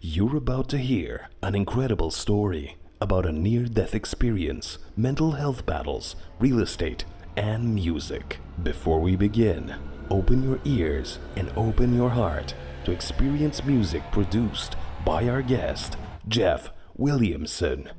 You're about to hear an incredible story about a near-death experience, mental health battles, real estate, and music. Before we begin, open your ears and open your heart to experience music produced by our guest, Jeff Williamson.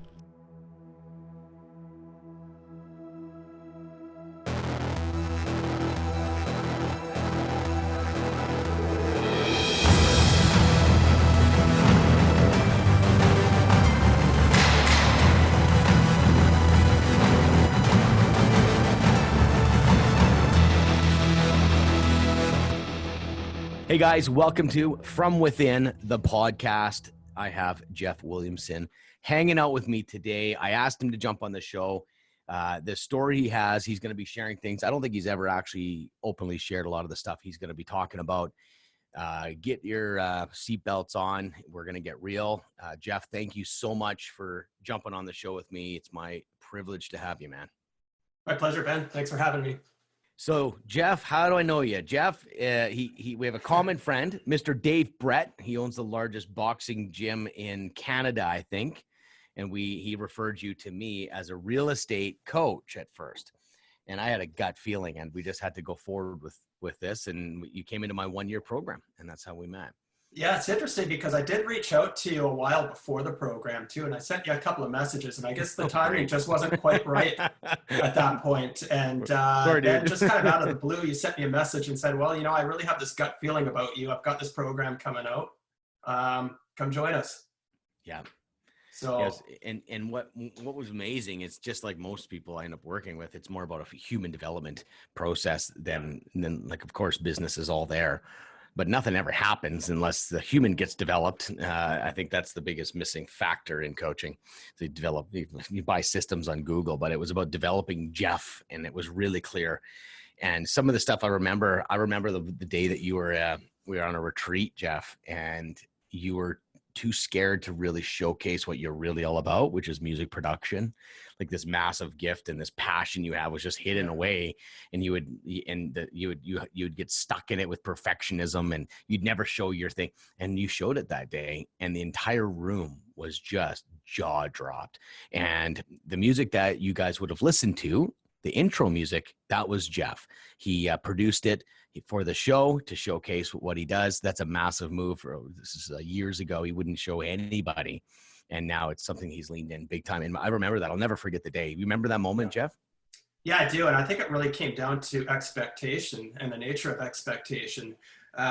Hey guys, welcome to From Within, the podcast. I have Jeff Williamson hanging out with me today. I asked him to jump on the show. The story he has, he's going to be sharing things. I don't think he's ever actually openly shared a lot of the stuff he's going to be talking about. Get your seatbelts on. We're going to get real. Jeff, thank you so much for jumping on the show with me. It's my privilege to have you, man. My pleasure, Ben. Thanks for having me. So, Jeff, how do I know you? Jeff, we have a common friend, Mr. Dave Brett. He owns the largest boxing gym in Canada, I think. And he referred you to me as a real estate coach at first. And I had a gut feeling, and we just had to go forward with this. And you came into my one-year program, and that's how we met. Yeah, it's interesting because I did reach out to you a while before the program too, and I sent you a couple of messages, and I guess the timing just wasn't quite right at that point. And then just kind of out of the blue, you sent me a message and said, well, I really have this gut feeling about you. I've got this program coming out. Come join us. Yeah. So yes, and what was amazing is just like most people I end up working with, it's more about a human development process than like, of course, business is all there. But nothing ever happens unless the human gets developed. I think that's the biggest missing factor in coaching. You buy systems on Google, but it was about developing Jeff, and it was really clear. And some of the stuff I remember the day that we were on a retreat, Jeff, and you were too scared to really showcase what you're really all about, which is music production. Like this massive gift and this passion you have was just hidden away, and you would get stuck in it with perfectionism, and you'd never show your thing. And you showed it that day, and the entire room was just jaw dropped. And the music that you guys would have listened to, the intro music, that was Jeff. He produced it for the show to showcase what he does. That's a massive move. This is years ago. He wouldn't show anybody. And now it's something he's leaned in big time. And I remember that. I'll never forget the day. You remember that moment, Jeff? yeah, I do. And I think it really came down to expectation and the nature of expectation.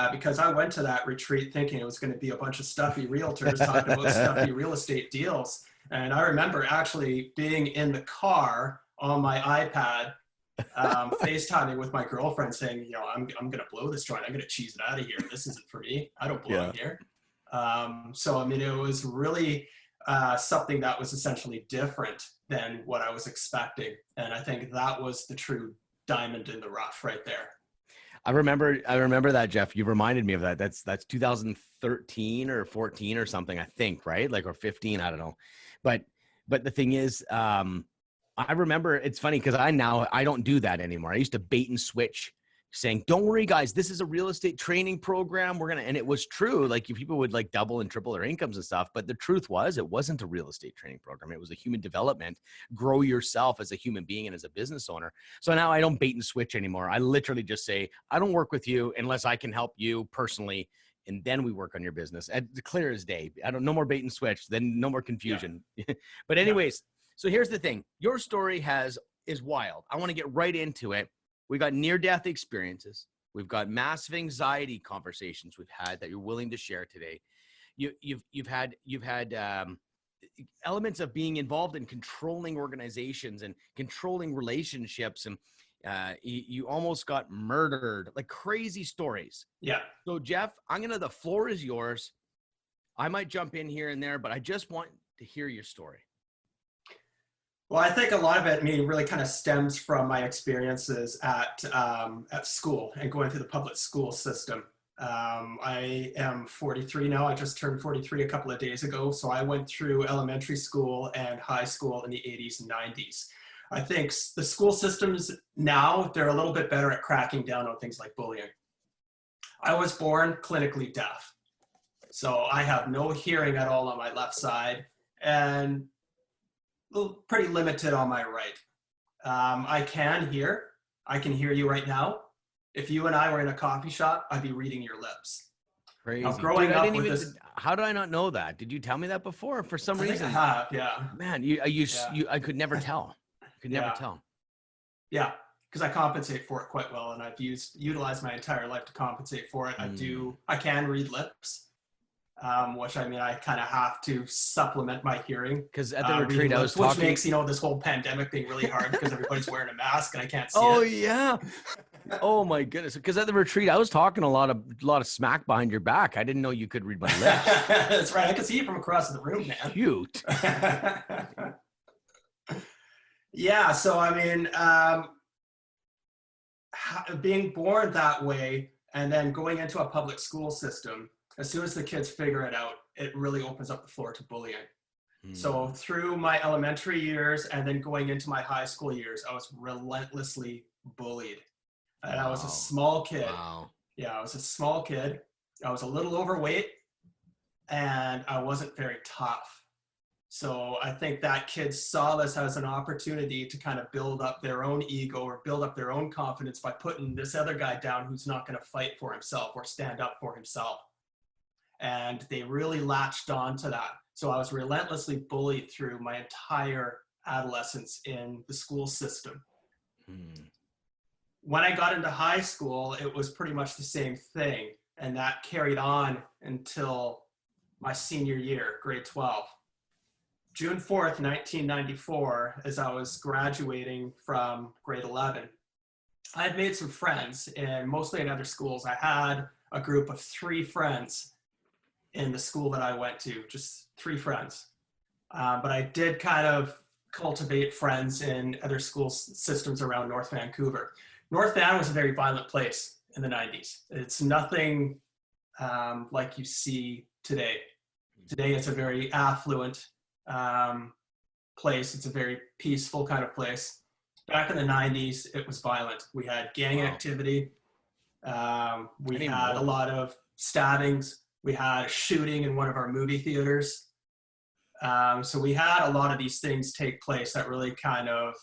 Because I went to that retreat thinking it was going to be a bunch of stuffy realtors talking about stuffy real estate deals. And I remember actually being in the car on my iPad, FaceTiming with my girlfriend saying, I'm going to blow this joint. I'm going to cheese it out of here. This isn't for me. I don't belong here. It was really something that was essentially different than what I was expecting. And I think that was the true diamond in the rough right there. I remember that, Jeff. You reminded me of that. That's 2013 or 14 or something, I think, right? Like, or 15, I don't know. But the thing is, I remember, it's funny because I don't do that anymore. I used to bait and switch saying, don't worry guys, this is a real estate training program. And it was true. Like people would like double and triple their incomes and stuff. But the truth was it wasn't a real estate training program. It was a human development, grow yourself as a human being and as a business owner. So now I don't bait and switch anymore. I literally just say, I don't work with you unless I can help you personally. And then we work on your business. Clear as day. No more bait and switch, then no more confusion. Yeah. But anyways, so here's the thing. Your story is wild. I want to get right into it. We got near-death experiences. We've got massive anxiety conversations we've had that you're willing to share today. You've had elements of being involved in controlling organizations and controlling relationships, and you almost got murdered, like crazy stories. Yeah. So Jeff, the floor is yours. I might jump in here and there, but I just want to hear your story. Well, I think a lot of it really kind of stems from my experiences at school and going through the public school system. I am 43 now. I just turned 43 a couple of days ago. So I went through elementary school and high school in the 80s and 90s. I think the school systems now, they're a little bit better at cracking down on things like bullying. I was born clinically deaf. So I have no hearing at all on my left side and pretty limited on my right. I can hear. I can hear you right now. If you and I were in a coffee shop, I'd be reading your lips. Crazy. Now, growing Dude, up with this, how did I not know that? Did you tell me that before? For some I think reason, I have, yeah. man, Yeah. I could never tell. Could never Yeah. tell. Yeah, because I compensate for it quite well, and I've utilized my entire life to compensate for it. I can read lips, which I mean, I kind of have to supplement my hearing. Because at the retreat, I was which talking. makes this whole pandemic thing really hard because everybody's wearing a mask and I can't see Oh it. yeah. Oh my goodness. Because at the retreat, I was talking a lot of smack behind your back. I didn't know you could read my lips. That's right. I can see you from across the room, man. Cute. Yeah. So I mean, being born that way and then going into a public school system, as soon as the kids figure it out, it really opens up the floor to bullying. So through my elementary years and then going into my high school years, I was relentlessly bullied. And I was a small kid. Wow. Yeah, I was a small kid. I was a little overweight and I wasn't very tough. So I think that kids saw this as an opportunity to kind of build up their own ego or build up their own confidence by putting this other guy down who's not going to fight for himself or stand up for himself. And they really latched on to that. So I was relentlessly bullied through my entire adolescence in the school system. When I got into high school, it was pretty much the same thing. And that carried on until my senior year, grade 12. June 4th, 1994, as I was graduating from grade 11, I had made some friends, and mostly in other schools. I had a group of 3 friends in the school that I went to, just 3 friends. But I did kind of cultivate friends in other school systems around North Vancouver. North Van was a very violent place in the 90s. It's nothing like you see today. Today it's a very affluent place. It's a very peaceful kind of place. Back in the 90s, it was violent. We had gang activity. We had a lot of stabbings. We had a shooting in one of our movie theaters. So we had a lot of these things take place that really kind of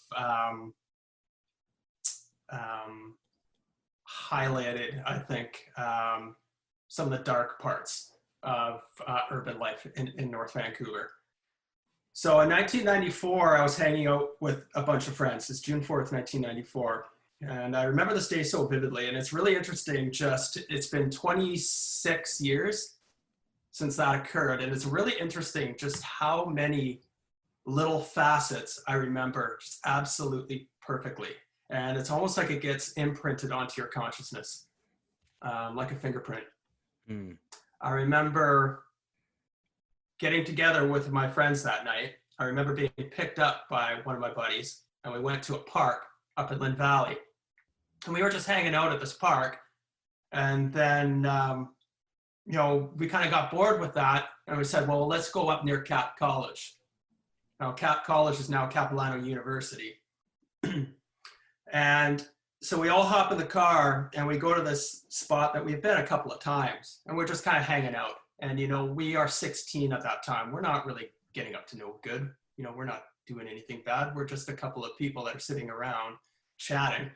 highlighted, I think, some of the dark parts of urban life in North Vancouver. So in 1994, I was hanging out with a bunch of friends. It's June 4th, 1994. And I remember this day so vividly. And it's really interesting, it's been 26 years since that occurred. And it's really interesting just how many little facets I remember just absolutely perfectly. And it's almost like it gets imprinted onto your consciousness, like a fingerprint. I remember getting together with my friends that night. I remember being picked up by one of my buddies, and we went to a park up in Lynn Valley. And we were just hanging out at this park. And then, we kind of got bored with that. And we said, well, let's go up near Cap College. Now, Cap College is now Capilano University. And so we all hop in the car and we go to this spot that we've been a couple of times. And we're just kind of hanging out. And, we are 16 at that time. We're not really getting up to no good. We're not doing anything bad. We're just a couple of people that are sitting around chatting.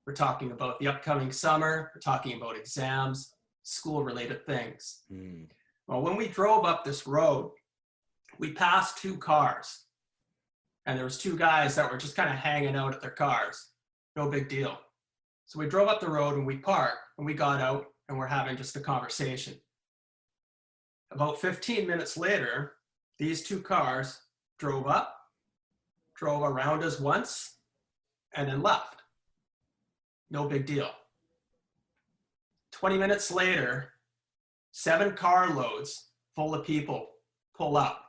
We're talking about the upcoming summer. We're talking about exams, school-related things. Well, when we drove up this road, we passed 2 cars. And there was 2 guys that were just kind of hanging out at their cars. No big deal. So we drove up the road and we parked and we got out and we're having just a conversation. About 15 minutes later, these 2 cars drove up, drove around us once, and then left. No big deal. 20 minutes later, 7 carloads full of people pull up.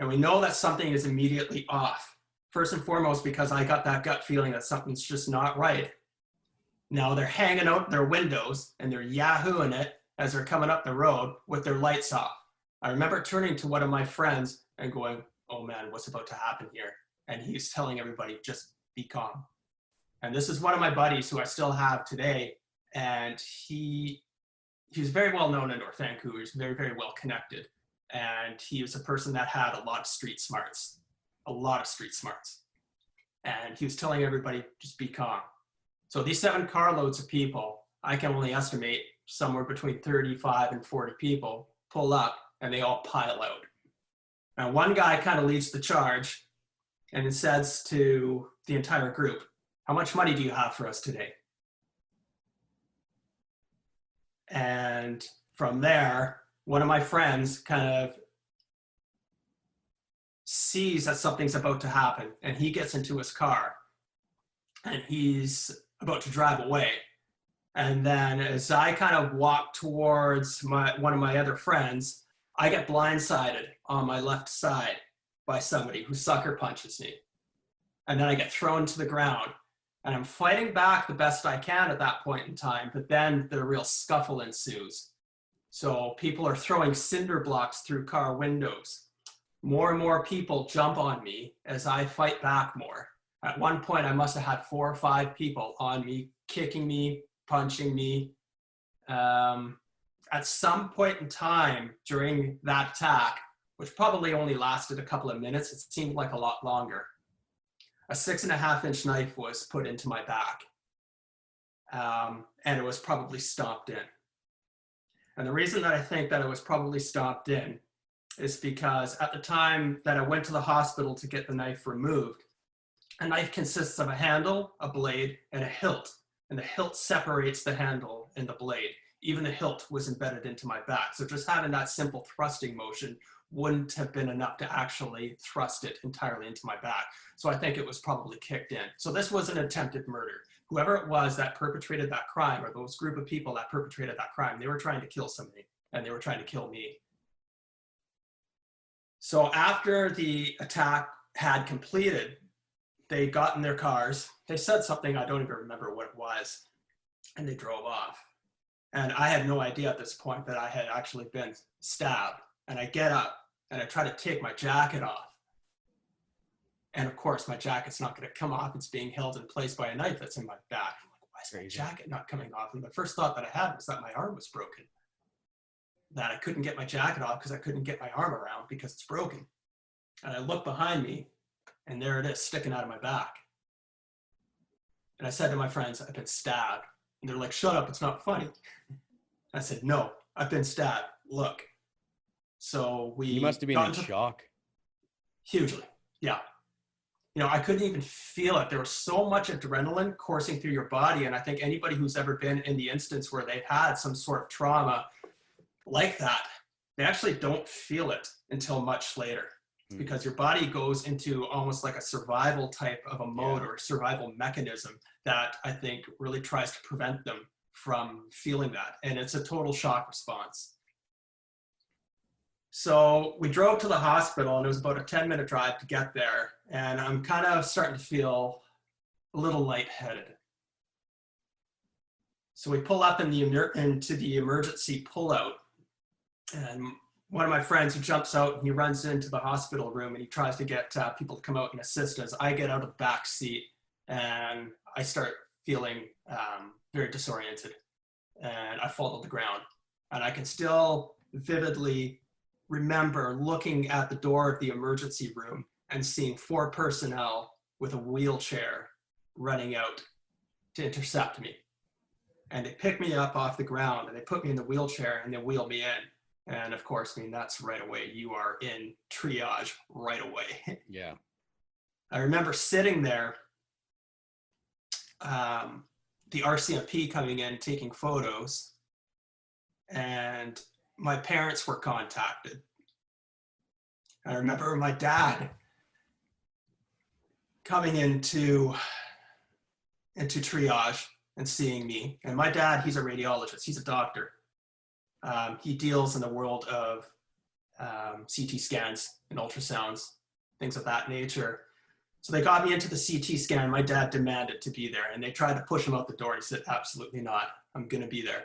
And we know that something is immediately off. First and foremost, because I got that gut feeling that something's just not right. Now they're hanging out their windows and they're yahooing it as they're coming up the road with their lights off. I remember turning to one of my friends and going, oh man, what's about to happen here? And he's telling everybody, just be calm. And this is one of my buddies who I still have today. And he he was very well known in North Vancouver. He was very, very well connected. And he was a person that had a lot of street smarts, a lot of street smarts. And he was telling everybody, just be calm. So these 7 carloads of people, I can only estimate somewhere between 35 and 40 people pull up, and they all pile out. And one guy kind of leads the charge and it says to the entire group, how much money do you have for us today? And from there, one of my friends kind of sees that something's about to happen, and he gets into his car and he's about to drive away. And then as I kind of walk towards one of my other friends, I get blindsided on my left side by somebody who sucker punches me. And then I get thrown to the ground, and I'm fighting back the best I can at that point in time, but then the real scuffle ensues. So people are throwing cinder blocks through car windows. More and more people jump on me as I fight back more. At one point, I must have had 4 or 5 people on me, kicking me, punching me. At some point in time during that attack, which probably only lasted a couple of minutes, it seemed like a lot longer, a 6.5-inch knife was put into my back. And it was probably stomped in. And the reason that I think that it was probably stomped in is because at the time that I went to the hospital to get the knife removed, a knife consists of a handle, a blade, and a hilt. And the hilt separates the handle and the blade. Even the hilt was embedded into my back. So just having that simple thrusting motion wouldn't have been enough to actually thrust it entirely into my back. So I think it was probably kicked in. So this was an attempted murder. Whoever it was that perpetrated that crime, or those group of people that perpetrated that crime, they were trying to kill somebody, and they were trying to kill me. So after the attack had completed, they got in their cars. They said something, I don't even remember what it was, and they drove off. And I had no idea at this point that I had actually been stabbed. And I get up and I try to take my jacket off. And of course, my jacket's not going to come off. It's being held in place by a knife that's in my back. I'm like, why is my jacket not coming off? And the first thought that I had was that my arm was broken. That I couldn't get my jacket off because I couldn't get my arm around because it's broken. And I look behind me, and there it is, sticking out of my back. And I said to my friends, I've been stabbed. And they're like, shut up, it's not funny. I said, no, I've been stabbed. Look. So we— You must have been in shock. Hugely, yeah. You know, I couldn't even feel it. There was so much adrenaline coursing through your body. And I think anybody who's ever been in the instance where they've had some sort of trauma like that, they actually don't feel it until much later. Because your body goes into almost like a survival type of a mode or a survival mechanism that I think really tries to prevent them from feeling that. And it's a total shock response. So we drove to the hospital, and it was about a 10-minute drive to get there. And I'm kind of starting to feel a little lightheaded. So we pull up into the emergency pullout, and one of my friends, he jumps out and he runs into the hospital room, and he tries to get people to come out and assist us. I get out of the back seat, and I start feeling very disoriented, and I fall to the ground. And I can still vividly remember looking at the door of the emergency room and seeing 4 personnel with a wheelchair running out to intercept me. And they pick me up off the ground, and they put me in the wheelchair, and they wheel me in. And of course, I mean, that's right away. You are in triage right away. Yeah. I remember sitting there, the RCMP coming in, taking photos, and my parents were contacted. I remember my dad coming into triage and seeing me. And my dad, he's a radiologist. He's a doctor. He deals in the world of CT scans and ultrasounds, things of that nature. So they got me into the CT scan. My dad demanded to be there, and they tried to push him out the door. He said, absolutely not. I'm going to be there.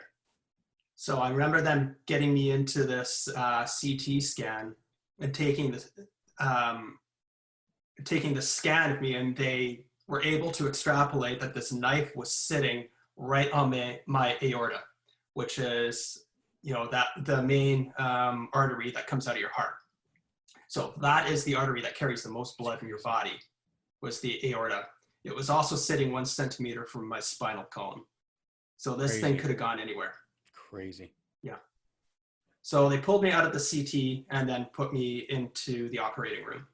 So I remember them getting me into this CT scan and taking the scan of me, and they were able to extrapolate that this knife was sitting right on my aorta, which is that the main artery that comes out of your heart. So that is the artery that carries the most blood in your body, was the aorta. It was also sitting 1 centimeter from my spinal column. So this thing could have gone anywhere. Crazy. Yeah. So they pulled me out of the CT and then put me into the operating room.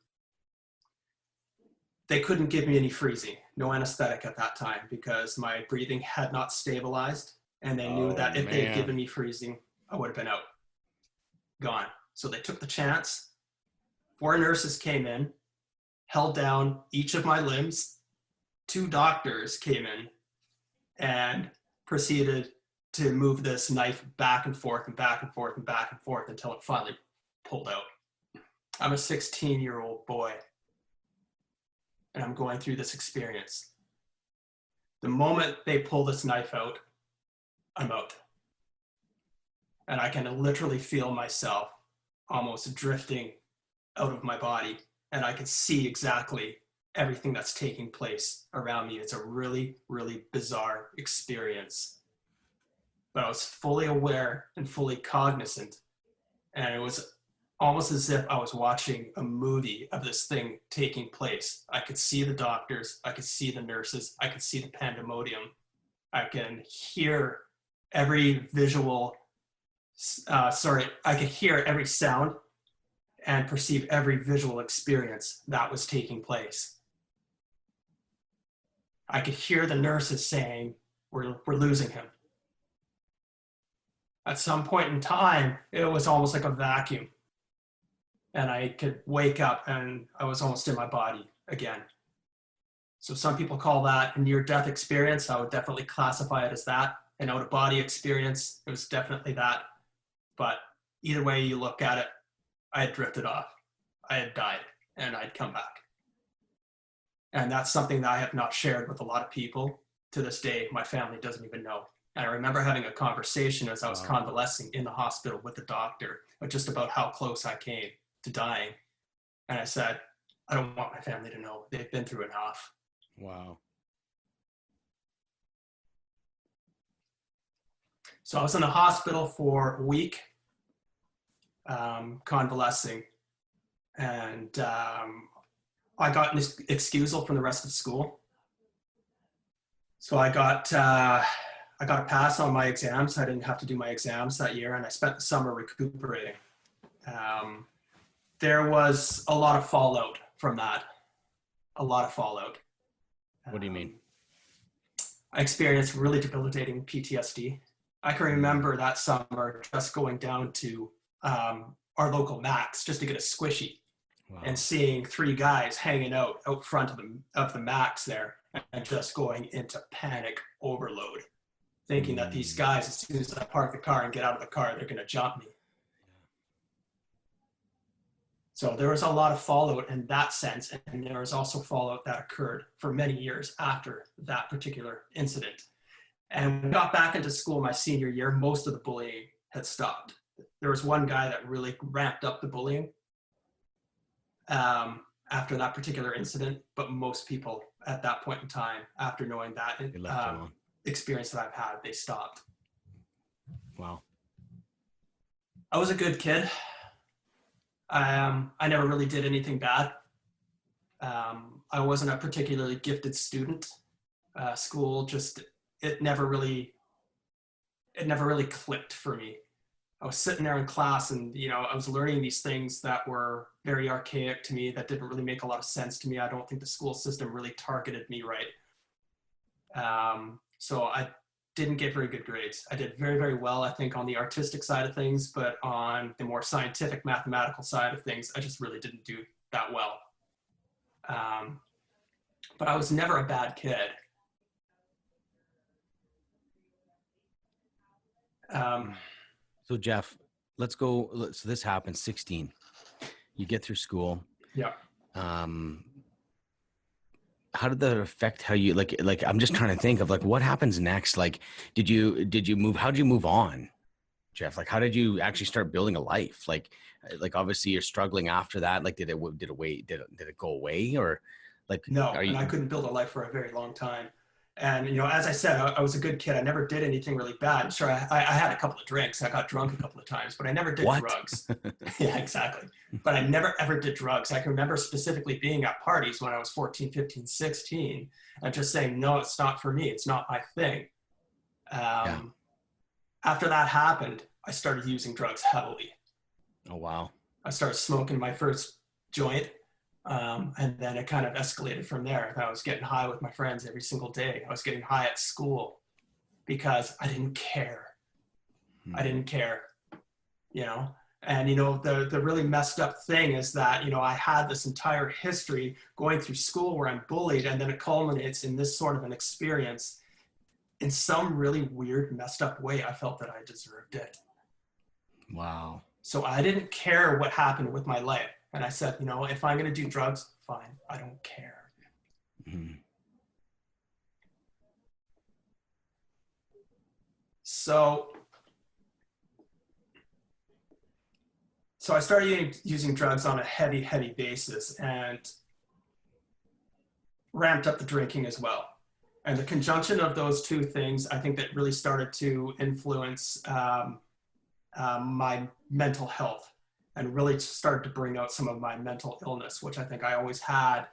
They couldn't give me any freezing, no anesthetic at that time, because my breathing had not stabilized. And they knew that if they had given me freezing, I would have been out, gone. So they took the chance. 4 nurses came in, held down each of my limbs. 2 doctors came in and proceeded to move this knife back and forth and back and forth and back and forth until it finally pulled out. I'm a 16-year-old boy, and I'm going through this experience. The moment they pull this knife out, I'm out. And I can literally feel myself almost drifting out of my body, and I can see exactly everything that's taking place around me. It's a really, really bizarre experience. But I was fully aware and fully cognizant, and it was almost as if I was watching a movie of this thing taking place. I could see the doctors, I could see the nurses, I could see the pandemonium. I can hear every visual, I could hear every sound and perceive every visual experience that was taking place. I could hear the nurses saying, we're losing him. At some point in time, it was almost like a vacuum. And I could wake up and I was almost in my body again. So some people call that a near-death experience. I would definitely classify it as that. An out-of-body experience, it was definitely that. But either way you look at it, I had drifted off. I had died and I'd come back. And that's something that I have not shared with a lot of people. To this day, my family doesn't even know. And I remember having a conversation as I was convalescing in the hospital with the doctor, just about how close I came to dying. And I said, I don't want my family to know. They've been through enough. Wow. So I was in the hospital for a week, convalescing. And I got an excusal from the rest of school. So I got a pass on my exams. I didn't have to do my exams that year, and I spent the summer recuperating. There was a lot of fallout from that. A lot of fallout. What do you mean? I experienced really debilitating PTSD. I can remember that summer just going down to our local Max just to get a squishy. Wow. And seeing 3 guys hanging out front of the Max there and just going into panic overload, thinking that these guys, as soon as I park the car and get out of the car, they're going to jump me. So there was a lot of fallout in that sense, and there was also fallout that occurred for many years after that particular incident. And when I got back into school my senior year, most of the bullying had stopped. There was one guy that really ramped up the bullying after that particular incident, but most people at that point in time, after knowing that experience that I've had, they stopped. Wow. I was a good kid. I never really did anything bad. I wasn't a particularly gifted student. School it never really clicked for me. I was sitting there in class and, I was learning these things that were very archaic to me, that didn't really make a lot of sense to me. I don't think the school system really targeted me right. So I didn't get very good grades. I did very, very well, I think, on the artistic side of things, but on the more scientific, mathematical side of things, I just really didn't do that well. But I was never a bad kid. So Jeff, let's go. So this happens 16. You get through school. Yeah. How did that affect how you like, I'm just trying to think of what happens next? Like, did you move, how did you move on, Jeff? Like, how did you actually start building a life? Like obviously you're struggling after that. Like, did it go away or like, no, and I couldn't build a life for a very long time. And, you know, as I said, I was a good kid. I never did anything really bad. Sure, I had a couple of drinks. I got drunk a couple of times, but I never did What? drugs. Yeah, exactly. But I never ever did drugs. I can remember specifically being at parties when I was 14, 15, 16, and just saying, no, it's not for me. It's not my thing. Yeah. After that happened, I started using drugs heavily. Oh, wow. I started smoking my first joint. And then it kind of escalated from there. I was getting high with my friends every single day. I was getting high at school because I didn't care. I didn't care, you know? And, you know, the really messed up thing is that, you know, I had this entire history going through school where I'm bullied, and then it culminates in this sort of an experience. In some really weird, messed up way, I felt that I deserved it. Wow. So I didn't care what happened with my life. And I said, you know, if I'm going to do drugs, fine. I don't care. Mm-hmm. So I started using drugs on a heavy basis, and ramped up the drinking as well. And the conjunction of those two things, I think that really started to influence my mental health, and really started to bring out some of my mental illness, which I think I always had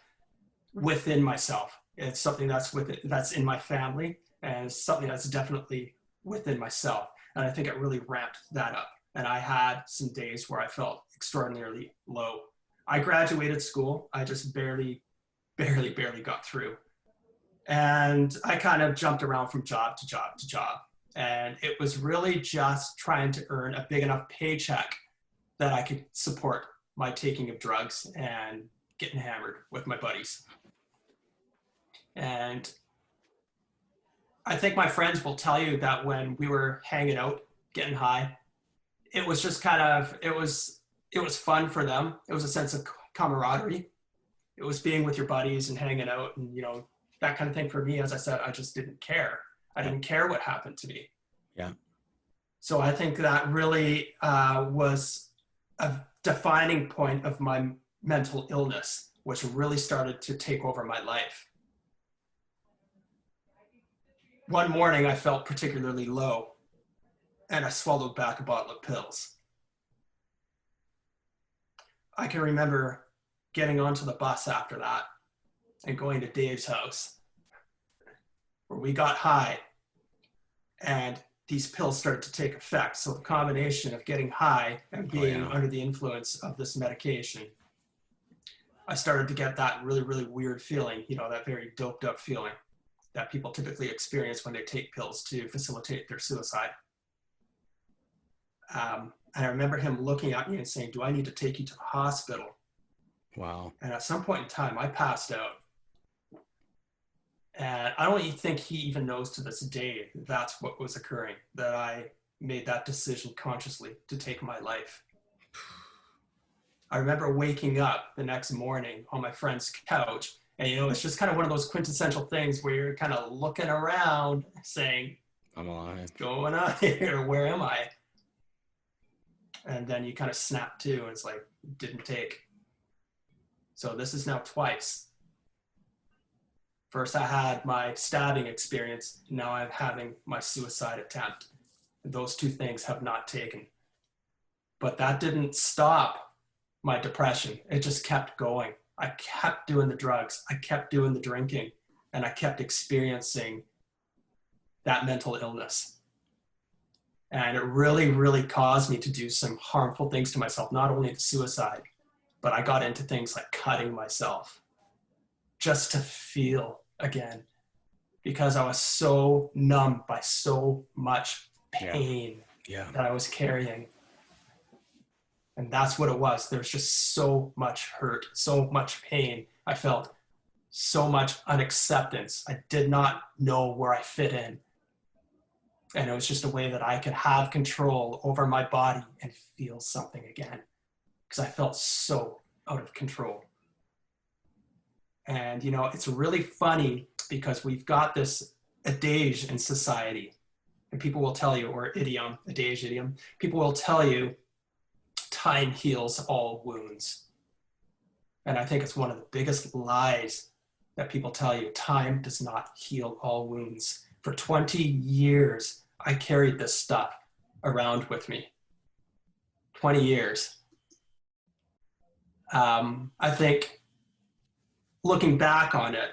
within myself. It's something that's in my family, and it's something that's definitely within myself. And I think it really ramped that up. And I had some days where I felt extraordinarily low. I graduated school. I just barely got through. And I kind of jumped around from job to job to job. And it was really just trying to earn a big enough paycheck that I could support my taking of drugs and getting hammered with my buddies. And I think my friends will tell you that when we were hanging out, getting high, it was just kind of, it was fun for them. It was a sense of camaraderie. It was being with your buddies and hanging out and, you know, that kind of thing. For me, as I said, I just didn't care. I didn't care what happened to me. Yeah. So I think that really was a defining point of my mental illness, which really started to take over my life. One morning I felt particularly low, and I swallowed back a bottle of pills. I can remember getting onto the bus after that and going to Dave's house, where we got high, and these pills started to take effect. So the combination of getting high and being under the influence of this medication, I started to get that really, really weird feeling, you know, that very doped up feeling that people typically experience when they take pills to facilitate their suicide. And I remember him looking at me and saying, "Do I need to take you to the hospital?" Wow. And at some point in time, I passed out. And I don't even think he even knows to this day that's what was occurring, that I made that decision consciously to take my life. I remember waking up the next morning on my friend's couch, and, you know, it's just kind of one of those quintessential things where you're kind of looking around saying, I'm alive. "What's going on here? Where am I?" And then you kind of snap to, and it's like, didn't take. So this is now twice. First I had my stabbing experience, now I'm having my suicide attempt. Those two things have not taken. But that didn't stop my depression. It just kept going. I kept doing the drugs, I kept doing the drinking, and I kept experiencing that mental illness. And it really, really caused me to do some harmful things to myself, not only to suicide, but I got into things like cutting myself just to feel again, because I was so numb by so much pain that I was carrying. And that's what it was. There's just so much hurt, so much pain. I felt so much unacceptance. I did not know where I fit in. And it was just a way that I could have control over my body and feel something again, because I felt so out of control. And, you know, it's really funny because we've got this adage in society, and people will tell you, or idiom, adage, idiom, people will tell you time heals all wounds. And I think it's one of the biggest lies that people tell you time does not heal all wounds. For 20 years, I carried this stuff around with me. 20 years. I think looking back on it,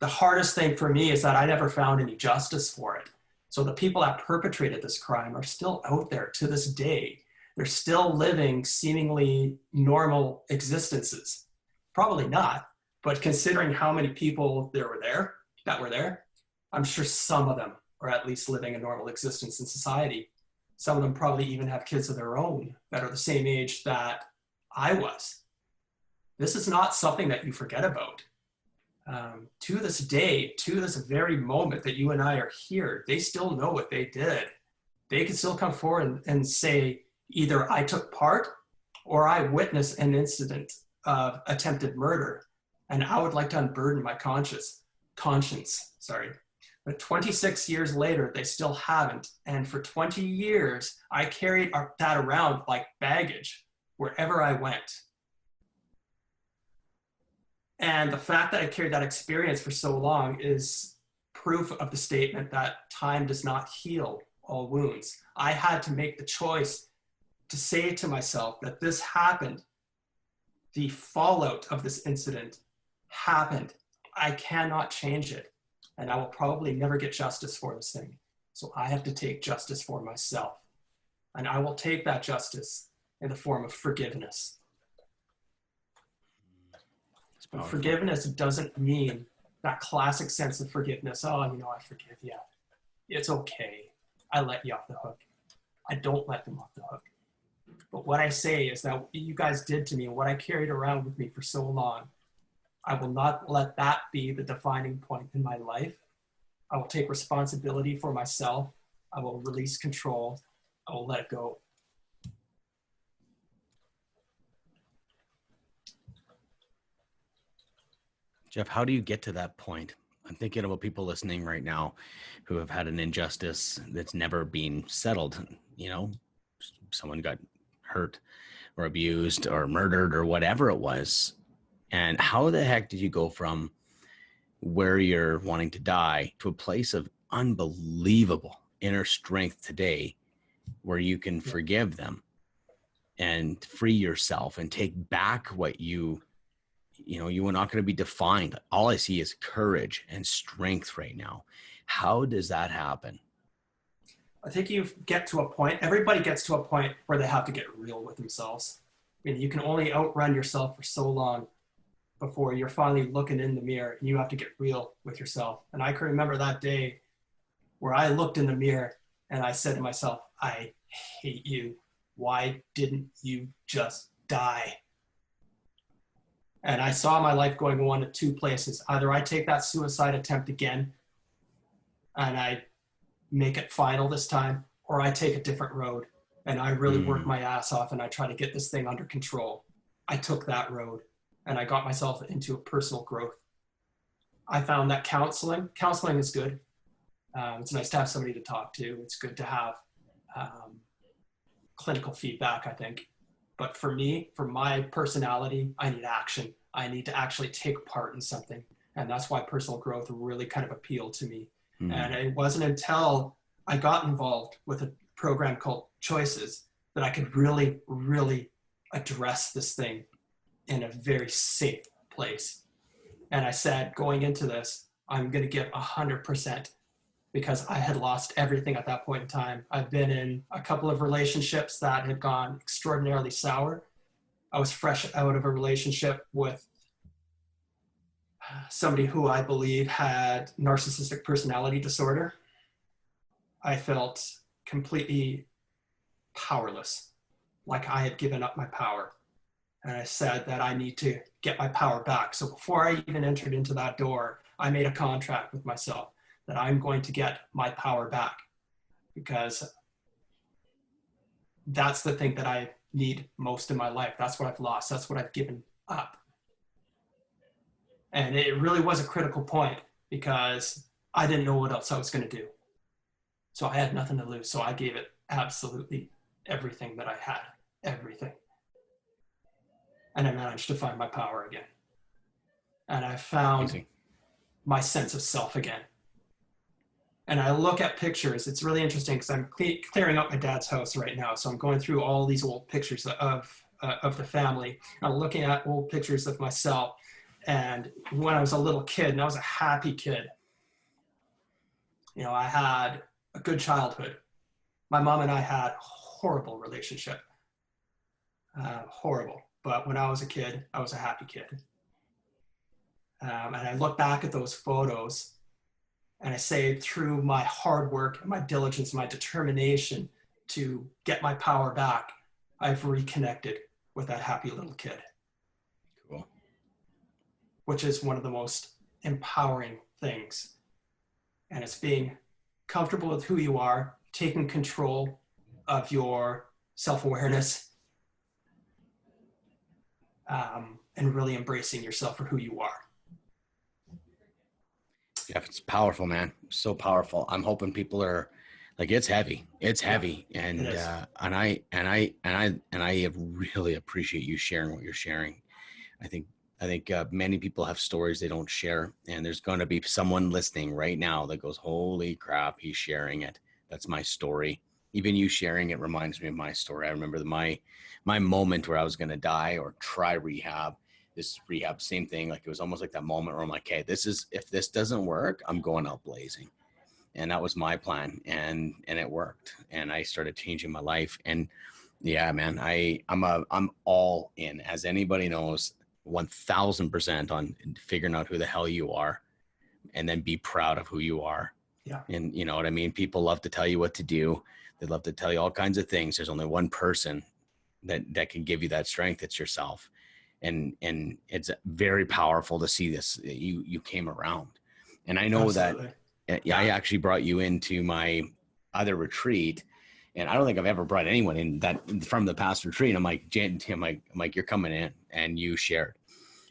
the hardest thing for me is that I never found any justice for it. So the people that perpetrated this crime are still out there to this day. They're still living seemingly normal existences. Probably not, but considering how many people that were there, I'm sure some of them are at least living a normal existence in society. Some of them probably even have kids of their own that are the same age that I was. This is not something that you forget about. To this day, to this very moment that you and I are here, they still know what they did. They can still come forward and say, either I took part or I witnessed an incident of attempted murder, and I would like to unburden my conscience. But 26 years later, they still haven't. And for 20 years, I carried that around like baggage wherever I went. And the fact that I carried that experience for so long is proof of the statement that time does not heal all wounds. I had to make the choice to say to myself that this happened. The fallout of this incident happened. I cannot change it. And I will probably never get justice for this thing. So I have to take justice for myself. And I will take that justice in the form of forgiveness. But forgiveness doesn't mean that classic sense of forgiveness. Oh, I forgive you. It's okay. I let you off the hook. I don't let them off the hook. But what I say is that what you guys did to me and what I carried around with me for so long, I will not let that be the defining point in my life. I will take responsibility for myself. I will release control. I will let it go. Jeff, how do you get to that point? I'm thinking about people listening right now who have had an injustice that's never been settled. Someone got hurt or abused or murdered or whatever it was. And how the heck did you go from where you're wanting to die to a place of unbelievable inner strength today where you can forgive them and free yourself and take back what you were not going to be defined. All I see is courage and strength right now. How does that happen? I think you get to a point, everybody gets to a point where they have to get real with themselves. You can only outrun yourself for so long before you're finally looking in the mirror and you have to get real with yourself. And I can remember that day where I looked in the mirror and I said to myself, I hate you. Why didn't you just die? And I saw my life going one of two places. Either I take that suicide attempt again and I make it final this time, or I take a different road and I really work my ass off and I try to get this thing under control. I took that road and I got myself into a personal growth. I found that counseling is good. It's nice to have somebody to talk to. It's good to have clinical feedback, I think. But for me, for my personality, I need action. I need to actually take part in something. And that's why personal growth really kind of appealed to me. And it wasn't until I got involved with a program called Choices that I could really, really address this thing in a very safe place. And I said, going into this, I'm going to give 100% because I had lost everything at that point in time. I've been in a couple of relationships that had gone extraordinarily sour. I was fresh out of a relationship with somebody who I believe had narcissistic personality disorder. I felt completely powerless, like I had given up my power. And I said that I need to get my power back. So before I even entered into that door, I made a contract with myself that I'm going to get my power back because that's the thing that I need most in my life. That's what I've lost. That's what I've given up. And it really was a critical point because I didn't know what else I was going to do. So I had nothing to lose. So I gave it absolutely everything that I had, everything. And I managed to find my power again. And I found my sense of self again. And I look at pictures. It's really interesting because I'm clearing up my dad's house right now. So I'm going through all these old pictures of the family. I'm looking at old pictures of myself. And when I was a little kid, and I was a happy kid, you know, I had a good childhood. My mom and I had a horrible relationship. Horrible. But when I was a kid, I was a happy kid. And I look back at those photos and I say, through my hard work, my diligence, my determination to get my power back, I've reconnected with that happy little kid. Cool. Which is one of the most empowering things. And it's being comfortable with who you are, taking control of your self-awareness, and really embracing yourself for who you are. Yeah, it's powerful, man. So powerful. I'm hoping people are like, it's heavy. It's heavy. And, and I really appreciate you sharing what you're sharing. I think many people have stories they don't share, and there's going to be someone listening right now that goes, holy crap, he's sharing it. That's my story. Even you sharing it reminds me of my story. I remember my moment where I was going to die or try rehab. This rehab, same thing. Like, it was almost like that moment where I'm like, hey, if this doesn't work, I'm going out blazing. And that was my plan. And it worked. And I started changing my life. And yeah, man, I'm all in, as anybody knows, 1000% on figuring out who the hell you are, and then be proud of who you are. Yeah. And you know what I mean? People love to tell you what to do. They love to tell you all kinds of things. There's only one person that can give you that strength. It's yourself. And it's very powerful to see this. You came around. And I know Absolutely. that I actually brought you into my other retreat. And I don't think I've ever brought anyone in that from the past retreat. I'm like, I'm like, you're coming in, and you shared.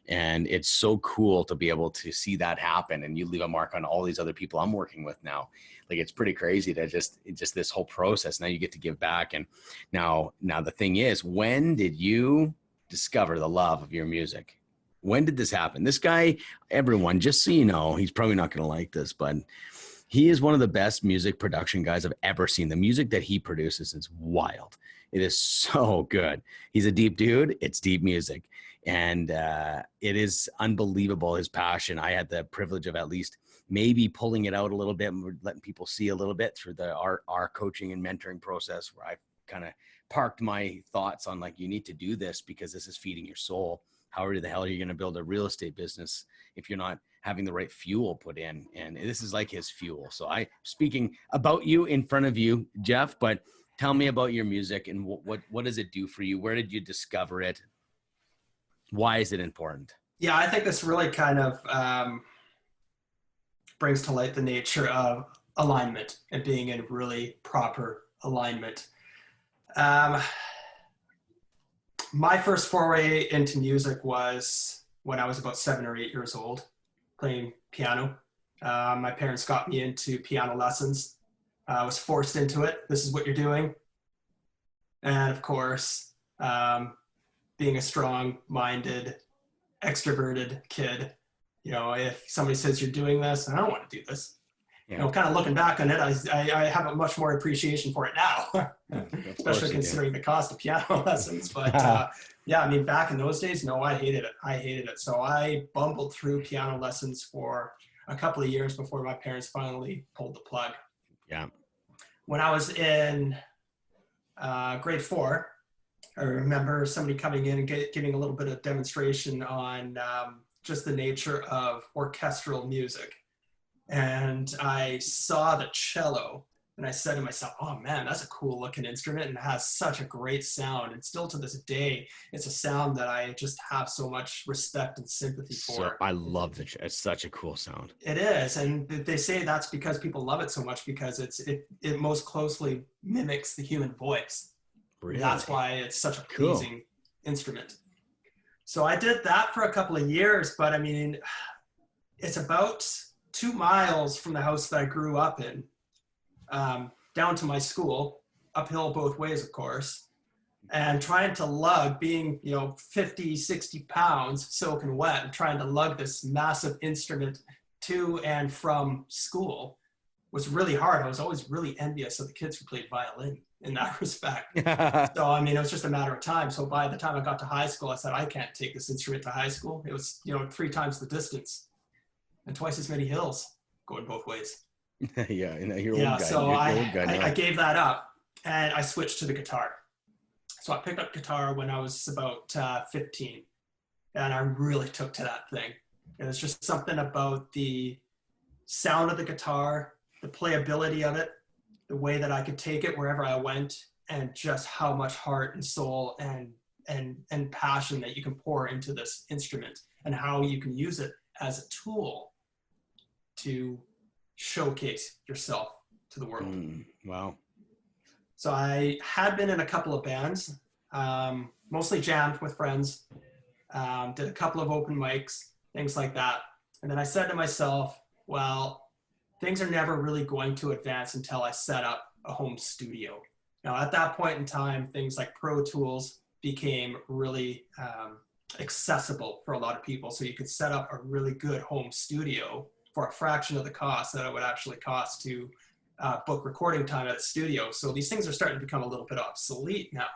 And it's so cool to be able to see that happen. And you leave a mark on all these other people I'm working with now. Like, it's pretty crazy to just this whole process. Now you get to give back. And now the thing is, when did you discover the love of your music? When did this happen? This guy, everyone, just so you know, he's probably not going to like this, but he is one of the best music production guys I've ever seen. The music that he produces is wild. It is so good. He's a deep dude. It's deep music. And it is unbelievable, his passion. I had the privilege of at least maybe pulling it out a little bit and letting people see a little bit through our coaching and mentoring process, where I kind of parked my thoughts on, like, you need to do this because this is feeding your soul. How the hell are you going to build a real estate business if you're not having the right fuel put in? And this is like his fuel. So I'm speaking about you in front of you, Jeff, but tell me about your music and what does it do for you? Where did you discover it? Why is it important? Yeah, I think this really kind of brings to light the nature of alignment and being in really proper alignment. My first foray into music was when I was about 7 or 8 years old, playing piano. My parents got me into piano lessons. I was forced into it. This is what you're doing. And of course, being a strong-minded, extroverted kid, you know, if somebody says you're doing this, I don't want to do this. Yeah. You know, kind of looking back on it, I have a much more appreciation for it now, especially considering the cost of piano lessons. But yeah, I mean, back in those days, no, I hated it. So I bumbled through piano lessons for a couple of years before my parents finally pulled the plug. Yeah. When I was in grade 4, I remember somebody coming in and giving a little bit of demonstration on just the nature of orchestral music. And I saw the cello and I said to myself, oh man, that's a cool looking instrument and it has such a great sound. And still to this day, it's a sound that I just have so much respect and sympathy for. So I love it. It's such a cool sound. It is. And they say that's because people love it so much because it most closely mimics the human voice. Really? That's why it's such a pleasing instrument. So I did that for a couple of years, but I mean, it's about 2 miles from the house that I grew up in, down to my school, uphill both ways, of course, and trying to lug, being, 50, 60 pounds, soaking wet, and trying to lug this massive instrument to and from school was really hard. I was always really envious of the kids who played violin in that respect. So, I mean, it was just a matter of time. So by the time I got to high school, I said, I can't take this instrument to high school. It was, 3 times the distance and twice as many hills going both ways. Yeah, you're Yeah, old guy. so I I gave that up and I switched to the guitar. So I picked up guitar when I was about 15 and I really took to that thing. It was just something about the sound of the guitar, the playability of it, the way that I could take it wherever I went, and just how much heart and soul and passion that you can pour into this instrument, and how you can use it as a tool to showcase yourself to the world. Wow. So I had been in a couple of bands, mostly jammed with friends, did a couple of open mics, things like that. And then I said to myself, well, things are never really going to advance until I set up a home studio. Now, at that point in time, things like Pro Tools became really accessible for a lot of people. So you could set up a really good home studio for a fraction of the cost that it would actually cost to book recording time at a studio. So these things are starting to become a little bit obsolete now.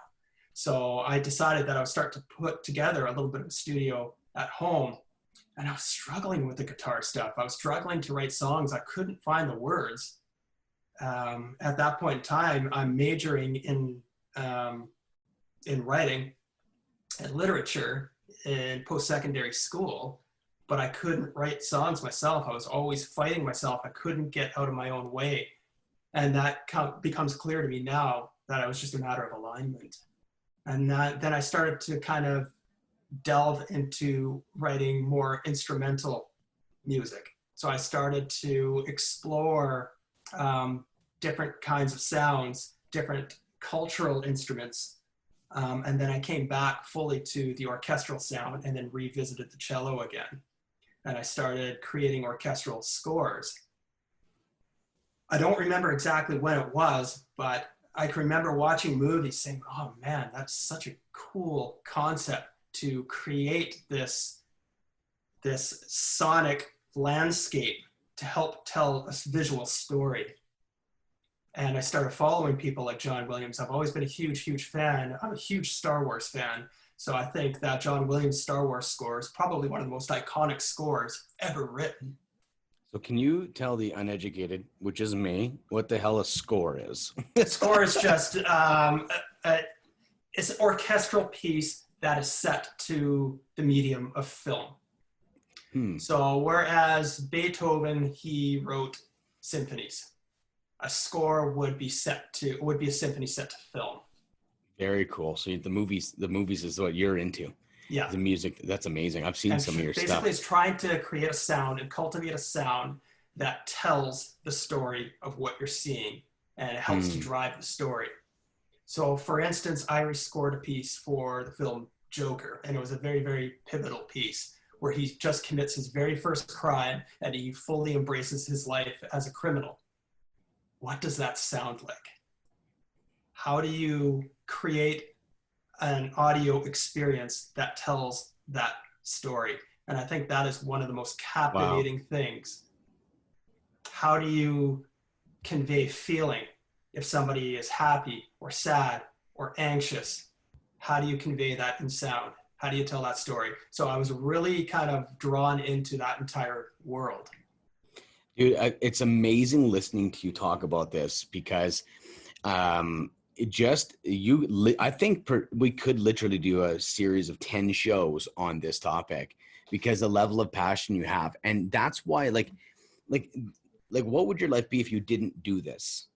So I decided that I would start to put together a little bit of a studio at home. And I was struggling with the guitar stuff. I was struggling to write songs. I couldn't find the words. At that point in time, I'm majoring in writing and literature in post-secondary school, but I couldn't write songs myself. I was always fighting myself. I couldn't get out of my own way. And that becomes clear to me now that it was just a matter of alignment. And then I started to kind of delve into writing more instrumental music. So I started to explore different kinds of sounds, different cultural instruments. And then I came back fully to the orchestral sound and then revisited the cello again. And I started creating orchestral scores. I don't remember exactly when it was, but I can remember watching movies saying, oh man, that's such a cool concept to create this sonic landscape to help tell a visual story. And I started following people like John Williams. I've always been a huge, huge fan. I'm a huge Star Wars fan. So I think that John Williams' Star Wars score is probably one of the most iconic scores ever written. So can you tell the uneducated, which is me, what the hell a score is? Score is just, it's an orchestral piece that is set to the medium of film. So whereas Beethoven, he wrote symphonies, a score would be a symphony set to film. Very cool. So the movies is what you're into. Yeah. The music, that's amazing. I've seen some of your stuff. Basically, it's trying to create a sound and cultivate a sound that tells the story of what you're seeing, and it helps to drive the story. So for instance, I scored a piece for the film Joker, and it was a very, very pivotal piece where he just commits his very first crime and he fully embraces his life as a criminal. What does that sound like? How do you create an audio experience that tells that story? And I think that is one of the most captivating things. How do you convey feeling if somebody is happy or sad or anxious? How do you convey that in sound? How do you tell that story? So I was really kind of drawn into that entire world. Dude, it's amazing listening to you talk about this because I think we could literally do a series of 10 shows on this topic because the level of passion you have. And that's why like what would your life be if you didn't do this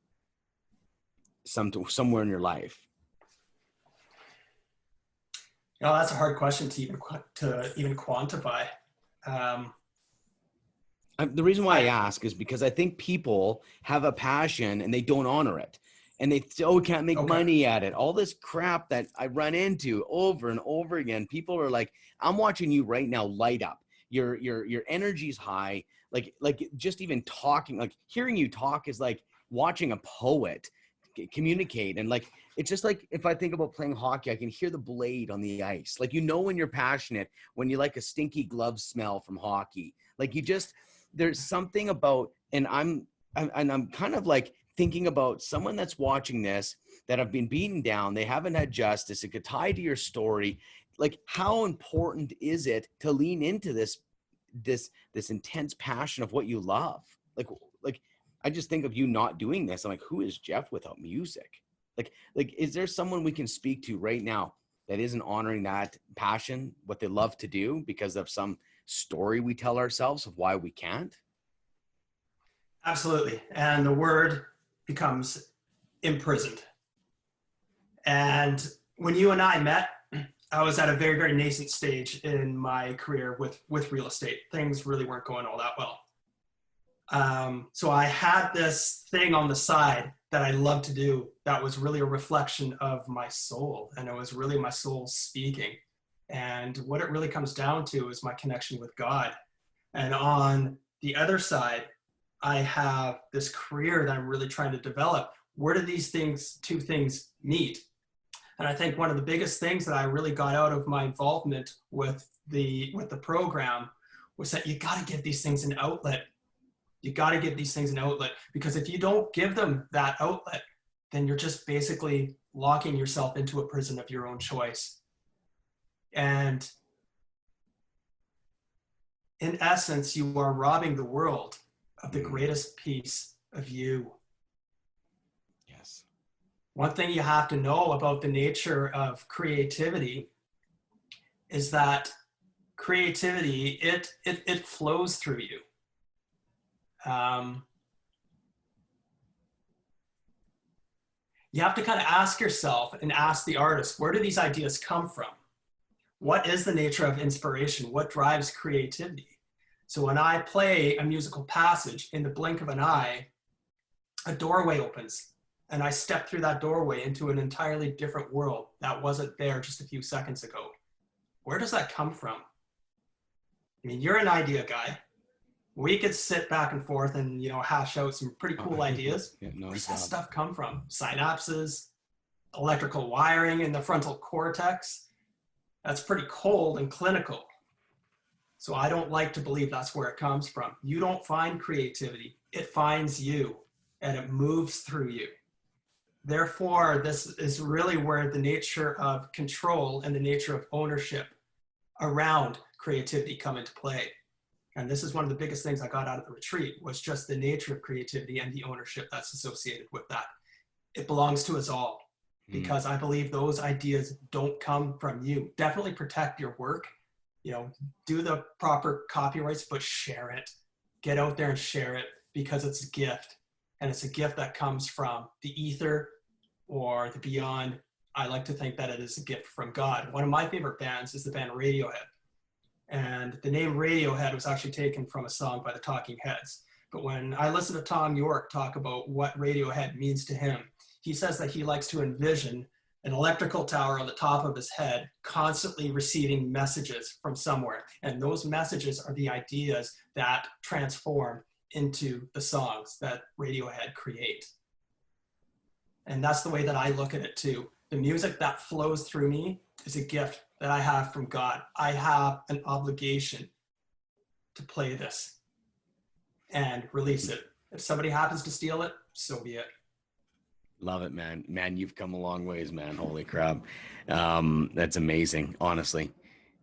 somewhere in your life? You know, that's a hard question to even quantify. The reason why I ask is because I think people have a passion and they don't honor it. And they say, oh, we can't make money at it. All this crap that I run into over and over again. People are like, I'm watching you right now light up. Your energy's high. Like just even talking, like hearing you talk is like watching a poet communicate. And like, it's just like, if I think about playing hockey, I can hear the blade on the ice. Like, when you're passionate, when you like a stinky glove smell from hockey, like there's something about, and I'm kind of like thinking about someone that's watching this that have been beaten down. They haven't had justice. It could tie to your story. Like, how important is it to lean into this intense passion of what you love? Like I just think of you not doing this. I'm like, who is Jeff without music? Like, is there someone we can speak to right now that isn't honoring that passion, what they love to do, because of some story we tell ourselves of why we can't? Absolutely. And the word becomes imprisoned. And when you and I met, I was at a very, very nascent stage in my career with real estate. Things really weren't going all that well. So I had this thing on the side that I loved to do that was really a reflection of my soul. And it was really my soul speaking. And what it really comes down to is my connection with God. And on the other side, I have this career that I'm really trying to develop. Where do these two things meet? And I think one of the biggest things that I really got out of my involvement with the program was that you got to give these things an outlet. You got to give these things an outlet, because if you don't give them that outlet, then you're just basically locking yourself into a prison of your own choice. And in essence, you are robbing the world of the greatest piece of you. Yes. One thing you have to know about the nature of creativity is that creativity, it flows through you. You have to kind of ask yourself and ask the artist, where do these ideas come from? What is the nature of inspiration? What drives creativity? So when I play a musical passage, in the blink of an eye, a doorway opens, and I step through that doorway into an entirely different world that wasn't there just a few seconds ago. Where does that come from? I mean, you're an idea guy. We could sit back and forth and, hash out some pretty cool ideas. Yeah, no, where does that stuff come from? Synapses, electrical wiring in the frontal cortex. That's pretty cold and clinical. So I don't like to believe that's where it comes from. You don't find creativity. It finds you, and it moves through you. Therefore, this is really where the nature of control and the nature of ownership around creativity come into play. And this is one of the biggest things I got out of the retreat, was just the nature of creativity and the ownership that's associated with that. It belongs to us all, because I believe those ideas don't come from you. Definitely protect your work, do the proper copyrights, but share it. Get out there and share it, because it's a gift. And it's a gift that comes from the ether or the beyond. I like to think that it is a gift from God. One of my favorite bands is the band Radiohead. And the name Radiohead was actually taken from a song by the Talking Heads. But when I listen to Tom York talk about what Radiohead means to him, he says that he likes to envision an electrical tower on the top of his head constantly receiving messages from somewhere. And those messages are the ideas that transform into the songs that Radiohead create. And that's the way that I look at it too. The music that flows through me is a gift that I have from God. I have an obligation to play this and release it. If somebody happens to steal it, so be it. Love it, man. Man, you've come a long ways, man. Holy crap. That's amazing, honestly.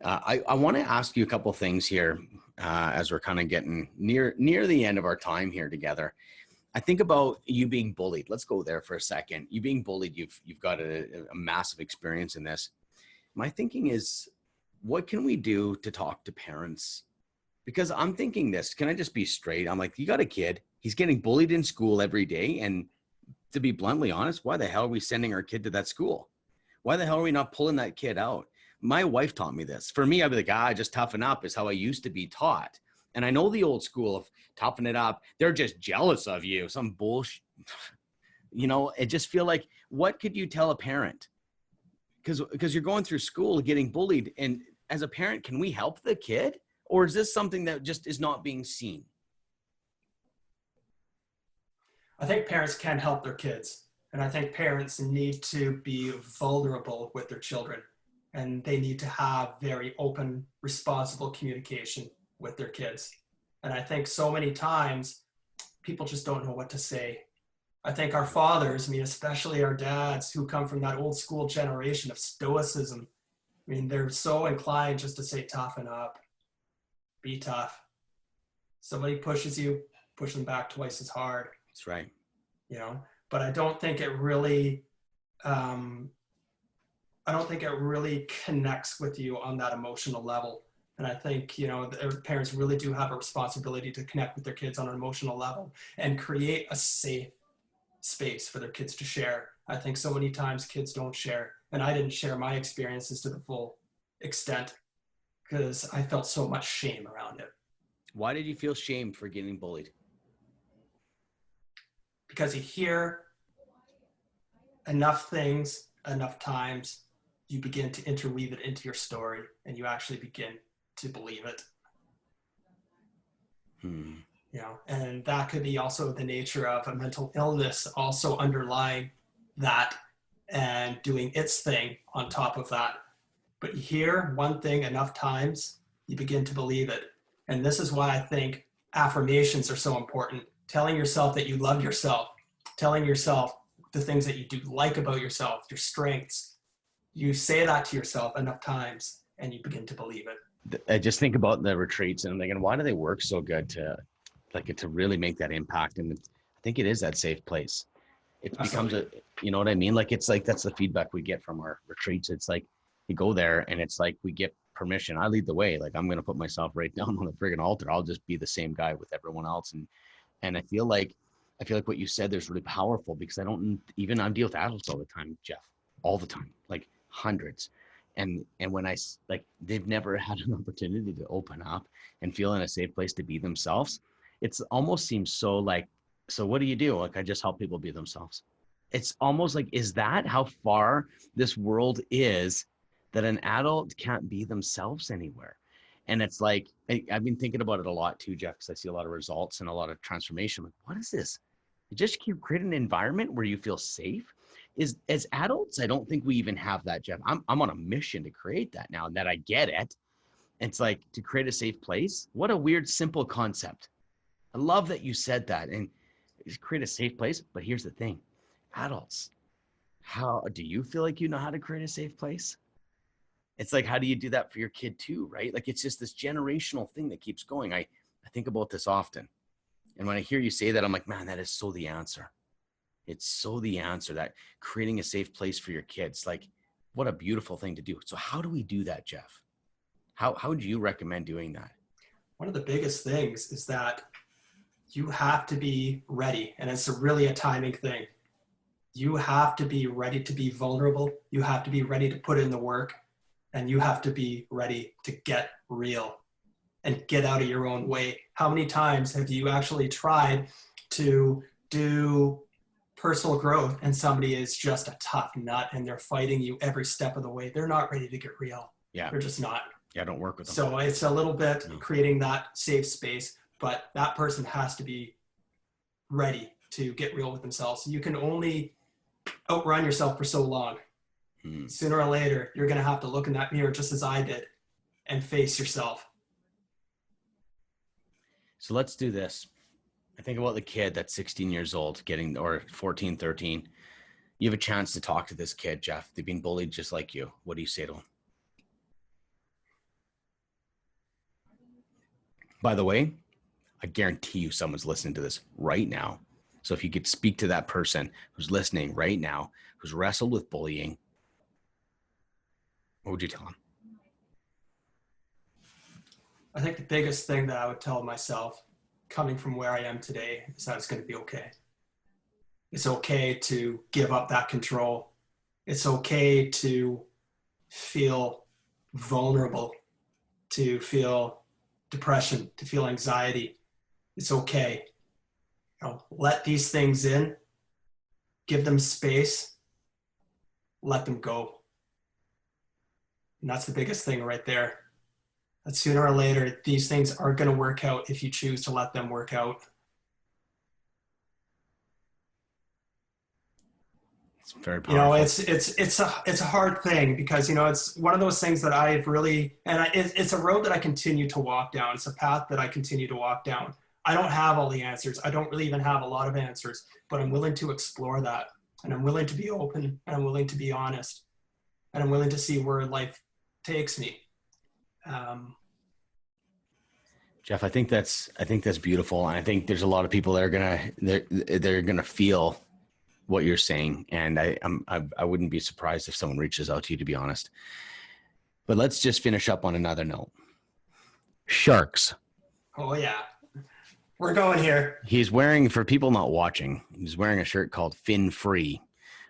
I want to ask you a couple things here as we're kind of getting near the end of our time here together. I think about you being bullied. Let's go there for a second. You being bullied, you've got a massive experience in this. My thinking is, what can we do to talk to parents? Because I'm thinking this, can I just be straight? I'm like, you got a kid, he's getting bullied in school every day. And to be bluntly honest, why the hell are we sending our kid to that school? Why the hell are we not pulling that kid out? My wife taught me this. For me, I'd be like, just toughen up is how I used to be taught. And I know the old school of toughen it up. They're just jealous of you. Some bullshit. I just feel like, what could you tell a parent? Because you're going through school getting bullied. And as a parent, can we help the kid? Or is this something that just is not being seen? I think parents can help their kids. And I think parents need to be vulnerable with their children. And they need to have very open, responsible communication with their kids. And I think so many times people just don't know what to say. I think our fathers, I mean, especially our dads who come from that old school generation of stoicism, I mean, they're so inclined just to say, toughen up, be tough. Somebody pushes you, push them back twice as hard. That's right. You know, but I don't think it really, connects with you on that emotional level. And I think, you know, the parents really do have a responsibility to connect with their kids on an emotional level and create a safe space for their kids to share. I think so many times kids don't share, and I didn't share my experiences to the full extent because I felt so much shame around it. Why did you feel shame for getting bullied? Because you hear enough things, enough times, you begin to interweave it into your story and you actually begin to believe it. You know, and that could be also the nature of a mental illness also underlying that and doing its thing on top of that. But you hear one thing enough times, you begin to believe it. And this is why I think affirmations are so important. Telling yourself that you love yourself, telling yourself the things that you do like about yourself, your strengths. You say that to yourself enough times and you begin to believe it. I just think about the retreats and I'm thinking, why do they work so good to really make that impact? And I think it is that safe place. It becomes you know what I mean? Like, it's like, that's the feedback we get from our retreats. It's like, you go there and it's like, we get permission. I lead the way. Like, I'm going to put myself right down on the friggin' altar. I'll just be the same guy with everyone else. And I feel like what you said there's really powerful, because I deal with adults all the time, Jeff, all the time, like hundreds. And when they've never had an opportunity to open up and feel in a safe place to be themselves. It's almost seems so like, so what do you do? Like, I just help people be themselves. It's almost like, is that how far this world is, that an adult can't be themselves anywhere? And it's like, I've been thinking about it a lot too, Jeff, because I see a lot of results and a lot of transformation. Like, what is this? You just keep creating an environment where you feel safe. As adults, I don't think we even have that, Jeff. I'm on a mission to create that now that I get it. It's like, to create a safe place. What a weird, simple concept. I love that you said that, and create a safe place. But here's the thing, adults, how do you feel like you know how to create a safe place? It's like, how do you do that for your kid too, right? Like, it's just this generational thing that keeps going. I think about this often. And when I hear you say that, I'm like, man, that is so the answer. It's so the answer, that creating a safe place for your kids. Like, what a beautiful thing to do. So how do we do that, Jeff? How would you recommend doing that? One of the biggest things is that you have to be ready. And it's really a timing thing. You have to be ready to be vulnerable. You have to be ready to put in the work. And you have to be ready to get real and get out of your own way. How many times have you actually tried to do personal growth and somebody is just a tough nut and they're fighting you every step of the way? They're not ready to get real. Yeah. They're just not. Yeah, don't work with them. So it's a little bit creating that safe space, but that person has to be ready to get real with themselves. You can only outrun yourself for so long. Sooner or later, you're going to have to look in that mirror, just as I did, and face yourself. So let's do this. I think about the kid that's 16 years old, or 14, 13. You have a chance to talk to this kid, Jeff. They've been bullied just like you. What do you say to him? By the way, I guarantee you someone's listening to this right now. So if you could speak to that person who's listening right now, who's wrestled with bullying, what would you tell him? I think the biggest thing that I would tell myself, coming from where I am today, is that it's going to be okay. It's okay to give up that control. It's okay to feel vulnerable, to feel depression, to feel anxiety. It's okay. You know, let these things in, give them space, let them go. And that's the biggest thing right there. That sooner or later, these things are going to work out if you choose to let them work out. It's very You know, powerful. it's a hard thing because, you know, it's one of those things that I've really, it's a road that I continue to walk down. It's a path that I continue to walk down. I don't have all the answers. I don't really even have a lot of answers, but I'm willing to explore that, and I'm willing to be open, and I'm willing to be honest, and I'm willing to see where life takes me. Jeff, I think that's beautiful. And I think there's a lot of people that are they're gonna feel what you're saying. And I wouldn't be surprised if someone reaches out to you, to be honest. But let's just finish up on another note. Sharks. Oh yeah, we're going here. He's wearing, for people not watching, he's wearing a shirt called Fin Free.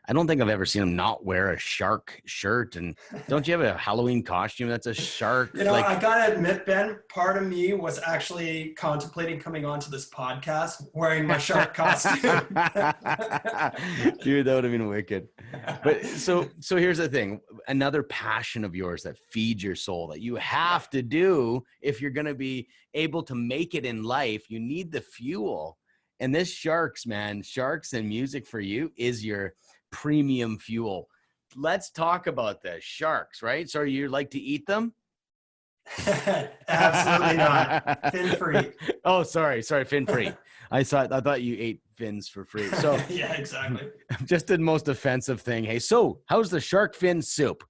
I don't think I've ever seen him not wear a shark shirt. And don't you have a Halloween costume that's a shark? You know, I gotta admit, Ben, part of me was actually contemplating coming onto this podcast wearing my shark costume. Dude, that would have been wicked. But so here's the thing. Another passion of yours that feeds your soul that you have to do if you're going to be able to make it in life, you need the fuel. And this sharks and music for you is your premium fuel. Let's talk about the sharks, right? So you like to eat them? Absolutely not. Fin free. Oh, sorry, fin free. I thought you ate fins for free. So yeah, exactly. Just the most offensive thing. Hey, so how's the shark fin soup?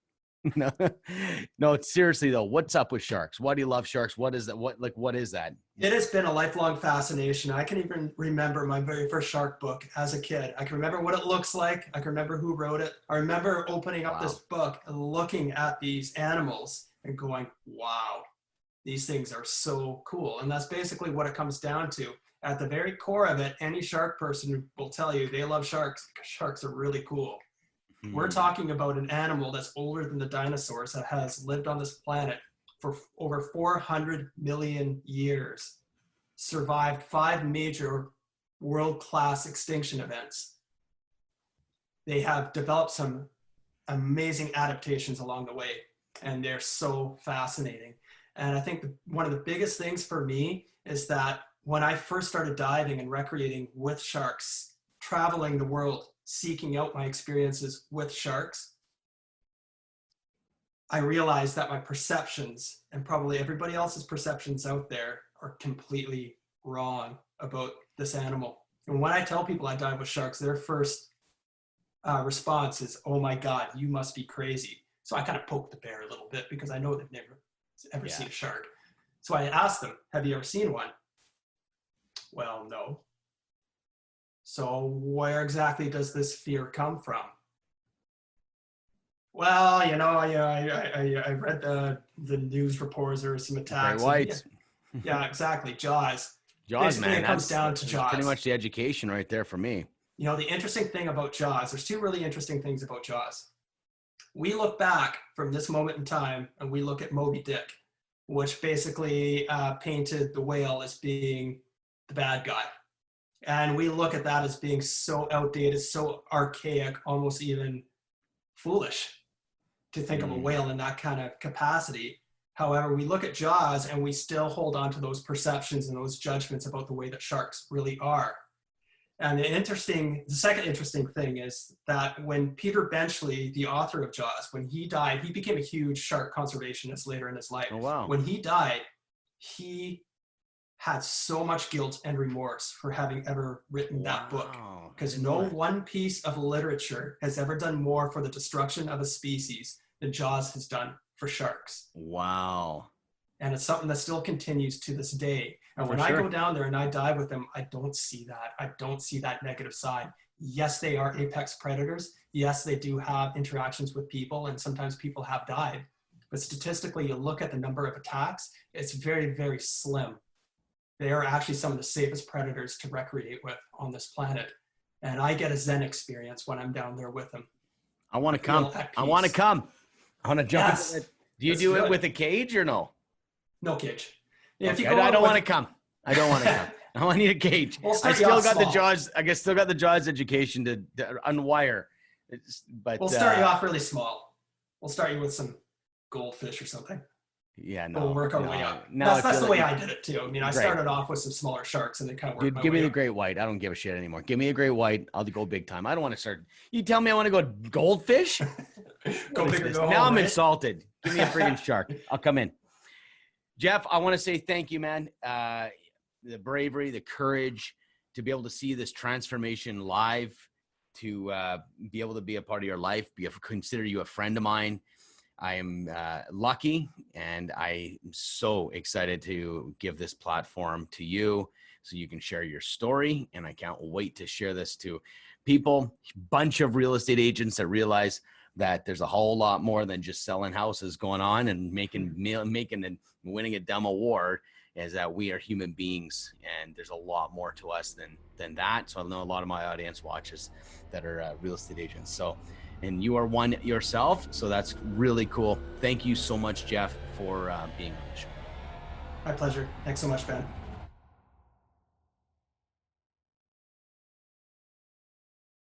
No, seriously though, what's up with sharks? Why do you love sharks? What is that? What is that? It has been a lifelong fascination. I can even remember my very first shark book as a kid. I can remember what it looks like. I can remember who wrote it. I remember opening up this book and looking at these animals and going, wow, these things are so cool. And that's basically what it comes down to. At the very core of it, any shark person will tell you they love sharks because sharks are really cool. We're talking about an animal that's older than the dinosaurs, that has lived on this planet for over 400 million years, survived 5 major world-class extinction events. They have developed some amazing adaptations along the way, and they're so fascinating. And I think one of the biggest things for me is that when I first started diving and recreating with sharks, traveling the world, seeking out my experiences with sharks, I realized that my perceptions, and probably everybody else's perceptions out there, are completely wrong about this animal. And when I tell people I dive with sharks, their first response is, oh my God, you must be crazy. So I kind of poke the bear a little bit because I know they've never ever seen a shark. So I asked them, have you ever seen one? Well, no. So where exactly does this fear come from? Well, you know, I read the news reports or some attacks. Whites. Yeah, exactly. Jaws. Jaws, Basically, man. it comes down to Jaws. Pretty much the education right there for me. You know, the interesting thing about Jaws, there's 2 really interesting things about Jaws. We look back from this moment in time and we look at Moby Dick, which basically painted the whale as being the bad guy. And we look at that as being so outdated, so archaic, almost even foolish to think of a whale in that kind of capacity. However, we look at Jaws and we still hold on to those perceptions and those judgments about the way that sharks really are. And the second interesting thing is that when Peter Benchley, the author of Jaws, when he died, he became a huge shark conservationist later in his life. Oh, wow. When he died, he had so much guilt and remorse for having ever written that book, because no one piece of literature has ever done more for the destruction of a species than Jaws has done for sharks. Wow. And it's something that still continues to this day. And when I go down there and I dive with them, I don't see that. I don't see that negative side. Yes, they are apex predators. Yes, they do have interactions with people, and sometimes people have died. But statistically, you look at the number of attacks, it's very, very slim. They are actually some of the safest predators to recreate with on this planet. And I get a Zen experience when I'm down there with them. I want to come. I want to come. I want to jump. Yes, do you do it with a cage or no? No cage. Okay. I don't want to come. I don't want to come. I need a cage. I still got the Jaws. I guess still got the Jaws education to unwire. But we'll start you off really small. We'll start you with some goldfish or something. Yeah, We'll no. work our no, way up. no, That's, it's that's the really- way I did it too. I mean, I Great. started off with some smaller sharks and then kind of worked Dude, my give way me the up. great white. I don't give a shit anymore. Give me a great white. I'll go big time. I don't want to start. You tell me I want to go goldfish? Go What is big or this? go Now home, I'm right? insulted. Give me a friggin' shark. I'll come in. Jeff, I want to say thank you, man. The bravery, the courage to be able to see this transformation live, to be able to be a part of your life, consider you a friend of mine. I am lucky, and I'm so excited to give this platform to you so you can share your story. And I can't wait to share this to people, bunch of real estate agents that realize that there's a whole lot more than just selling houses going on and making and winning a dumb award. Is that we are human beings, and there's a lot more to us than that. So I know a lot of my audience watches that are real estate agents. So, and you are one yourself, so that's really cool. Thank you so much, Jeff, for being on the show. My pleasure. Thanks so much, Ben.